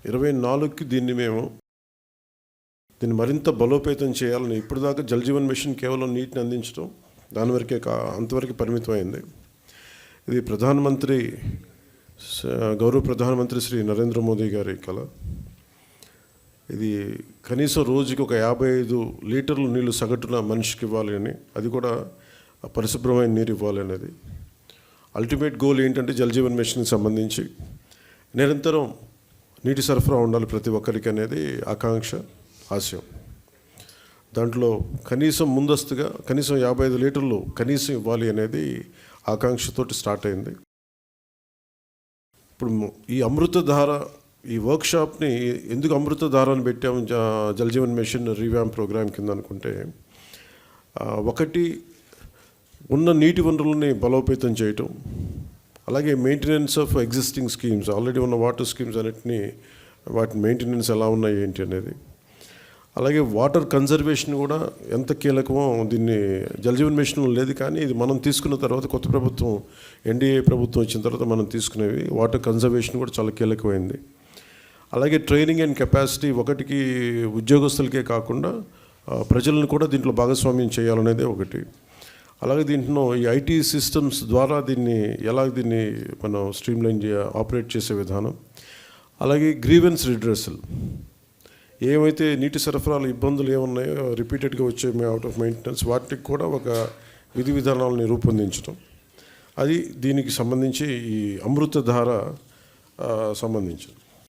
24కి దీన్ని మరింత బలోపేతం చేయాలని. ఇప్పటిదాకా జల్ జీవన్ మిషన్ కేవలం నీటిని అందించడం దాని వరకే అంతవరకు పరిమితమైంది. ఇది గౌరవ ప్రధానమంత్రి శ్రీ నరేంద్ర మోదీ గారి కళ. ఇది కనీసం రోజుకి ఒక 55 లీటర్లు నీళ్లు సగటున మనిషికి ఇవ్వాలి అని, అది కూడా పరిశుభ్రమైన నీరు ఇవ్వాలి అనేది అల్టిమేట్ గోల్. ఏంటంటే జల్ జీవన్ మిషన్కి సంబంధించి నిరంతరం నీటి సరఫరా ఉండాలి ప్రతి ఒక్కరికి అనేది ఆకాంక్ష, ఆశయం. దాంట్లో కనీసం ముందస్తుగా కనీసం 55 లీటర్లు కనీసం ఇవ్వాలి అనేది ఆకాంక్షతోటి స్టార్ట్ అయింది. ఇప్పుడు ఈ అమృతధార ఈ వర్క్షాప్ని ఎందుకు అమృతధార అని పెట్టాము Jal Jeevan Mission revamp programme కింద అనుకుంటే, ఒకటి ఉన్న నీటి వనరులని బలోపేతం చేయటం, అలాగే maintenance of existing schemes, already ఉన్న వాటర్ స్కీమ్స్ అన్నిటినీ వాటి మెయింటెనెన్స్ ఎలా ఉన్నాయి ఏంటి అనేది, అలాగే వాటర్ కన్జర్వేషన్ కూడా ఎంత కీలకమో. దీన్ని జల్ జీవన్ మిషన్లో లేదు, కానీ ఇది మనం తీసుకున్న తర్వాత కొత్త ప్రభుత్వం ఎన్డీఏ ప్రభుత్వం వచ్చిన తర్వాత మనం తీసుకునేవి వాటర్ కన్జర్వేషన్ కూడా చాలా కీలకమైంది. అలాగే ట్రైనింగ్ అండ్ కెపాసిటీ, ఒకటికి ఉద్యోగస్తులకే కాకుండా ప్రజలను కూడా దీంట్లో భాగస్వామ్యం చేయాలనేది ఒకటి. అలాగే దీంట్లో ఈ ఐటీ సిస్టమ్స్ ద్వారా దీన్ని మనం స్ట్రీమ్లైన్ ఆపరేట్ చేసే విధానం, అలాగే గ్రీవెన్స్ రిడ్రెసల్, ఏమైతే నీటి సరఫరాలు ఇబ్బందులు ఏమున్నాయో రిపీటెడ్గా వచ్చే అవుట్ ఆఫ్ మెయింటెనెన్స్, వాటికి కూడా ఒక విధి విధానాలని రూపొందించడం, అది దీనికి సంబంధించి ఈ అమృతధార సంబంధించింది.